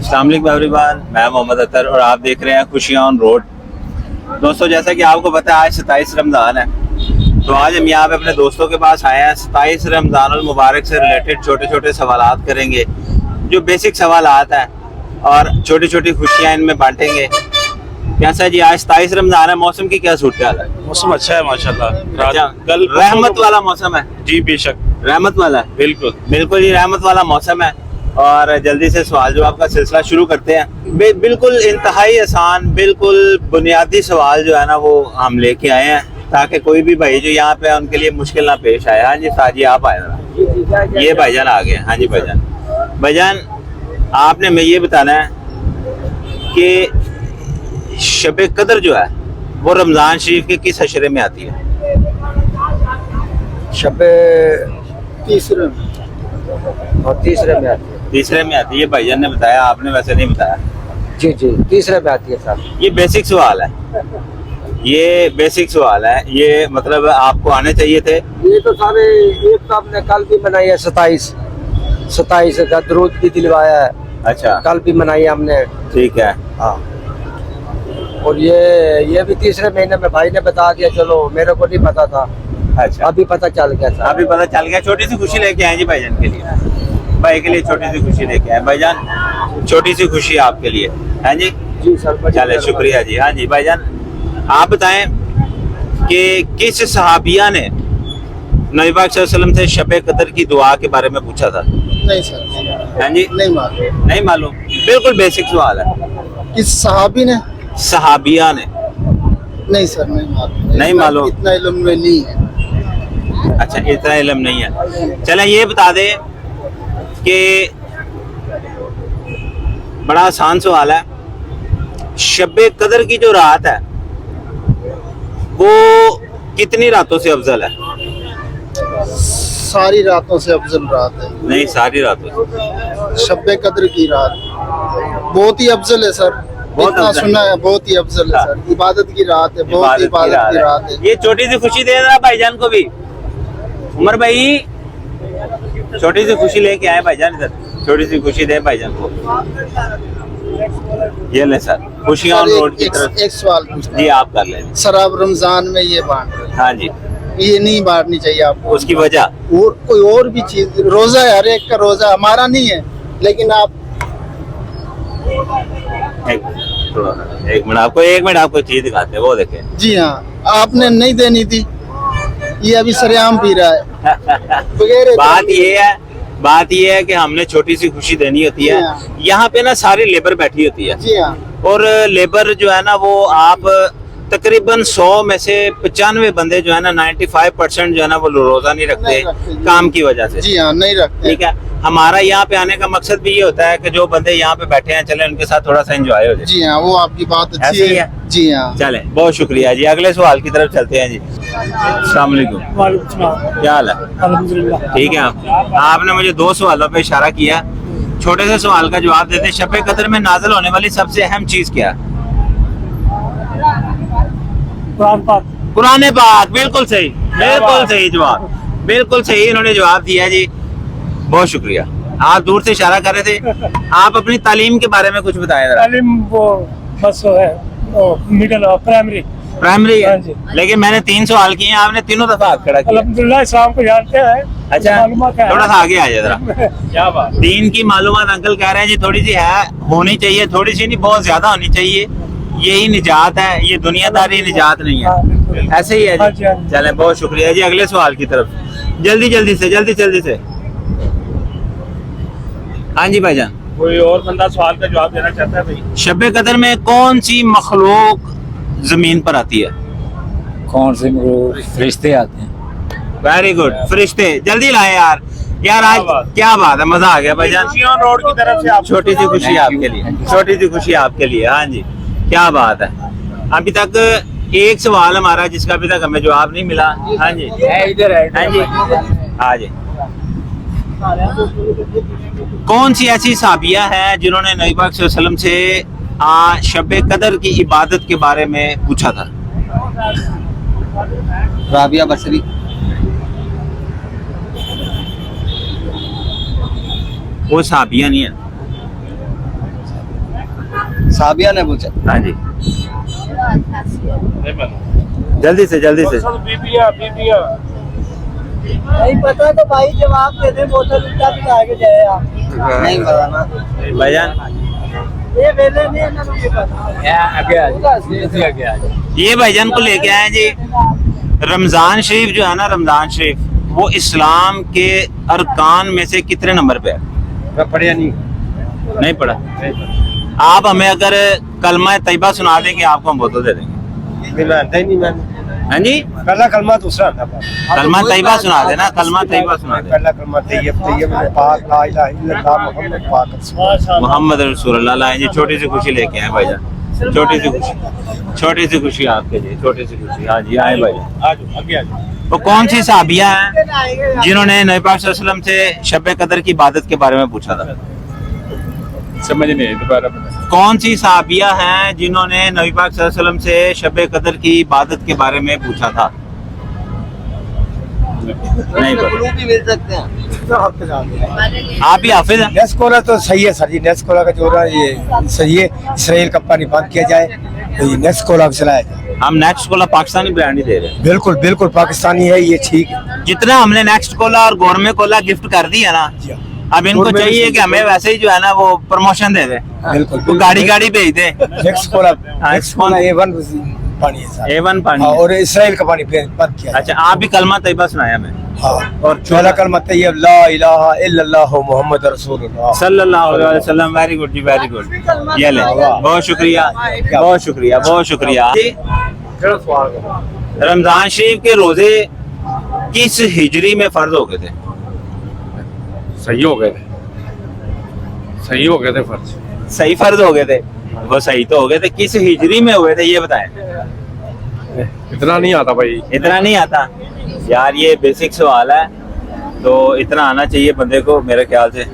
अस्सलाम वालेकुम एवरीवन, मैं मोहम्मद अतर और आप देख रहे हैं खुशियाँ ऑन रोड। दोस्तों, जैसा कि आपको पता है आज 27 रमज़ान है, तो आज हम यहाँ पे अपने दोस्तों के पास आए हैं। 27 रमज़ानुल मुबारक से रिलेटेड छोटे छोटे सवालात करेंगे, जो बेसिक सवालात हैं, और छोटी छोटी खुशियाँ इनमें बांटेंगे। कैसा जी, आज 27 रमज़ान है, मौसम की क्या सूरत है? मौसम अच्छा है माशाल्लाह। अच्छा, कल रहमत वाला मौसम है जी, बेशक रहमत वाला है। बिल्कुल बिल्कुल जी, रहमत वाला मौसम है। और जल्दी से सवाल जवाब का सिलसिला शुरू करते हैं। बिल्कुल इंतहाई आसान, बिल्कुल बुनियादी सवाल जो है ना वो हम लेके आए हैं, ताकि कोई भी भाई जो यहाँ पे है उनके लिए मुश्किल ना पेश आए। हाँ जी साजी, आप आए ना, ये भाईजान आ गए। हाँ जी भाईजान, भाईजान आपने मैं ये बताना है कि शब कदर जो है वो रमज़ान शरीफ के किस अशरे में आती है? शब तीसरे में आती है। तीसरे में आती है, भाईजान ने बताया, आपने वैसे नहीं बताया। जी जी, तीसरे में आती है साहब। ये बेसिक सवाल है, ये बेसिक सवाल है, ये मतलब आपको आने चाहिए थे। ये तो सारे ईद तो हमने कल भी मनाई है, 27 का दरूद भी दिलवाया है। अच्छा, कल भी मनाई है हमने। ठीक है। हाँ, और ये भी तीसरे महीने में भाई ने बता दिया। चलो, मेरे को नहीं पता था, अच्छा, अभी पता चल गया साहब। अभी पता चल गया। छोटी सी खुशी लेके आए जी भाईजान के लिए, भाई के लिए छोटी सी खुशी लेके आए। भाईजान छोटी सी खुशी आपके लिए। हाँ जी जी सर, चले, शुक्रिया जी। हाँ जी भाईजान, आप बताएं कि किस सहाबिया ने नबी पाक सल्लल्लाहु अलैहि वसल्लम से शब कदर की दुआ के बारे में पूछा था? नहीं सर, हाँ जी, नहीं मालूम। नहीं मालूम। बिल्कुल बेसिक सवाल है। किस सहाबी ने? सहाबिया ने? नहीं सर, नहीं मालूम। नहीं मालूम। इतना इल्म में नहीं है। अच्छा, इतना इल्म नहीं है। चलें ये बता दें कि बड़ा आसान सवाल है, शब कदर की जो रात है वो कितनी रातों से अफजल है? सारी रातों से अफजल रात है। नहीं, सारी रातों से। शब कद्र की रात बहुत ही अफजल है सर। बहुत इतना अफजल सुना है, बहुत ही अफजल है सर। इबादत की रात है, बहुत इबादत की रात है। ये छोटी सी खुशी दे रहा भाईजान को भी। उमर भाई छोटी सी खुशी लेके आए भाईजान, इधर छोटी सी खुशी दे भाईजान को। ये ले सर, खुशियाँ ऑन रोड की तरफ। एक सवाल पूछना जी, आप कर लें। सर, आप रमजान में ये बांट रहे हैं, हाँ जी, ये नहीं बांटनी चाहिए आपको। उसकी वजह? और कोई और भी चीज, रोजा है, हर एक का रोजा, हमारा नहीं है, लेकिन आप एक मिनट आपको चीज दिखाते हैं, वो देखें। जी हाँ, आपने नहीं देनी थी, ये अभी सरेआम पी रहा है बगैर। बात ये है कि हमने छोटी सी खुशी देनी होती है। यहाँ पे ना सारी लेबर बैठी होती है, जी हाँ, और लेबर जो है ना वो आप तकरीबन 100 में से 95 बंदे जो है ना 95% जो है ना वो रोजा नहीं रखते काम की वजह से। जी हाँ, नहीं रखते। ठीक है, हमारा यहाँ पे आने का मकसद भी ये होता है कि जो बंदे यहाँ पे बैठे हैं चले उनके साथ थोड़ा सा एंजॉय हो जाए। जी हाँ, वो आपकी बात अच्छी ऐसे ही है। है। जी हाँ, चले, बहुत शुक्रिया जी। अगले सवाल की तरफ चलते हैं जी। अस्सलाम वालेकुम, क्या हाल है? अल्हम्दुलिल्लाह। ठीक है। आपने मुझे 2 सवालों पे इशारा किया, छोटे से सवाल का जवाब देते। शब कदर में नाज़िल होने वाली सबसे अहम चीज क्या है? कुरान पाक। बिल्कुल सही, बिल्कुल सही जवाब, बिल्कुल सही इन्होंने जवाब दिया जी, बहुत शुक्रिया। आप दूर से इशारा कर रहे थे, आप अपनी तालीम के बारे में कुछ बताएं जरा। तालीम वो बस है, मिडिल और प्राइमरी है, हाँ जी। लेकिन मैंने 3 सवाल किए हैं, आपने तीनों दफा हाथ खड़ा किया। अल्हम्दुलिल्लाह, इस्लाम को जानते हैं। अच्छा, मालूमात है। थोड़ा सा आगे आ जाए जरा। क्या बात। दीन की मालूमात अंकल कह रहे हैं जी थोड़ी सी है, होनी चाहिए, थोड़ी सी नहीं बहुत ज्यादा होनी चाहिए। यही निजात है, ये दुनियादारी निजात नहीं है। ऐसे ही है जी। चलें, बहुत शुक्रिया जी। अगले सवाल की तरफ जल्दी से। हाँ जी भाईजान, कोई और बंदा सवाल का जवाब देना चाहता है भाई? शब कदर में कौन सी मखलूक जमीन पर आती है? कौन से फरिश्ते आते हैं? वेरी गुड, फरिश्ते। जल्दी लाए यार आज क्या बात है, मजा आ गया भाईजान। खुशियाँ रोड की तरफ से आप छोटी सी खुशी आपके लिए, छोटी सी खुशी आपके लिए। हाँ जी, क्या बात है। अभी तक एक सवाल हमारा जिसका अभी तक हमें जवाब नहीं मिला। हाँ जी, इधर है। हाँ जी, हाँ जी। कौन सी ऐसी साबिया है जिन्होंने नबी पाक सल्लल्लाहु अलैहि वसल्लम से शब कदर की इबादत के बारे में पूछा था? राबिया बसरी। वो साबिया नहीं है, साबिया ने पूछा। हाँ जी, जल्दी से जल्दी से। नहीं पता तो भाई जवाब दे दे, बोतल उल्टा भी आगे जाए आप। नहीं पता ना। भाईजान ये वेले नहीं है ना, मुझे पता। आगे आ जाओ, आगे आ जाओ। ये भाईजान को लेके आए जी। रमजान शरीफ जो है ना, रमजान शरीफ वो इस्लाम के अरकान में से कितने नंबर पे है? मैं पढ़िया नहीं पढ़ा। आप हमें अगर कलमा तैयबा सुना देंगे आपको हम बोतल दे देंगे। हाँ जी, पहला कलमा दूसरा आता है। कलमा तैयबा सुना देना, कलमा तैयबा सुना दे। पहला कलमा तैयब तैयब पाक ला इलाहा इल्लल्लाह मुहम्मद पाक रसूल। मोहम्मद रसूलुल्लाह लाए जी। छोटी सी खुशी लेके आए भाईजान, छोटी सी खुशी, छोटी सी खुशी आपके लिए, छोटी सी खुशी। हाँ जी, आए भाईजान। आ जाओ, आगे आ जाओ। वो कौन सी साहबिया हैं जिन्होंने नबी पाक सल्लल्लाहु अलैहि वसल्लम से शब कदर की इबादत के बारे में पूछा था? समझ नहीं आई दोबारा। कौन सी साहबिया हैं जिन्होंने नबी पाक सल्लल्लाहु अलैहि वसल्लम से शब कदर की इबादत के बारे में पूछा था? नहीं पता। भी मिल सकते हैं। आप ही हाफिज हैं? नेस्कोला तो सही है सर जी, नेस्कोला का जो रहा ये सही है। इसराइल का पानी बंद किया जाए तो ये नेस्कोला चलाया जाए। हम नेक्स्ट कोला पाकिस्तानी ब्रांड ही दे रहे हैं। बिल्कुल बिल्कुल पाकिस्तानी है ये, ठीक है। जितना हमने नेक्स्ट कोला और गोरमे कोला गिफ्ट कर दिया ना, जी हाँ। अब इनको गोरमे चाहिए भी कि हमें वैसे ही जो है ना वो प्रमोशन दे दे, बिल्कुल वो गाड़ी गाड़ी भेज दे। नेस्कोला नेस्कोला A1 पानी है सर। A1 पानी हाँ, है। और इसराइल का पानी बंद किया जाए। अच्छा, आप भी कलमा तैयबा सुनाया मैं। हाँ, और पहला कलमा तैयब ला इलाहा इल्लल्लाह मुहम्मद रसूलुल्लाह। सल्लल्लाहु अलैहि वसल्लम। वेरी गुड जी, वेरी गुड। ये ले, बहुत शुक्रिया, बहुत शुक्रिया, बहुत शुक्रिया। रमजान शरीफ के रोजे किस हिजरी में फर्ज हो गए थे? सही हो गए थे, सही हो गए थे फर्ज। सही फर्ज हो गए थे, वो सही तो हो गए थे। किस हिजरी में हुए थे ये बताएं। इतना नहीं आता भाई। इतना नहीं आता यार, ये बेसिक सवाल है तो इतना आना चाहिए बंदे को मेरे ख्याल से।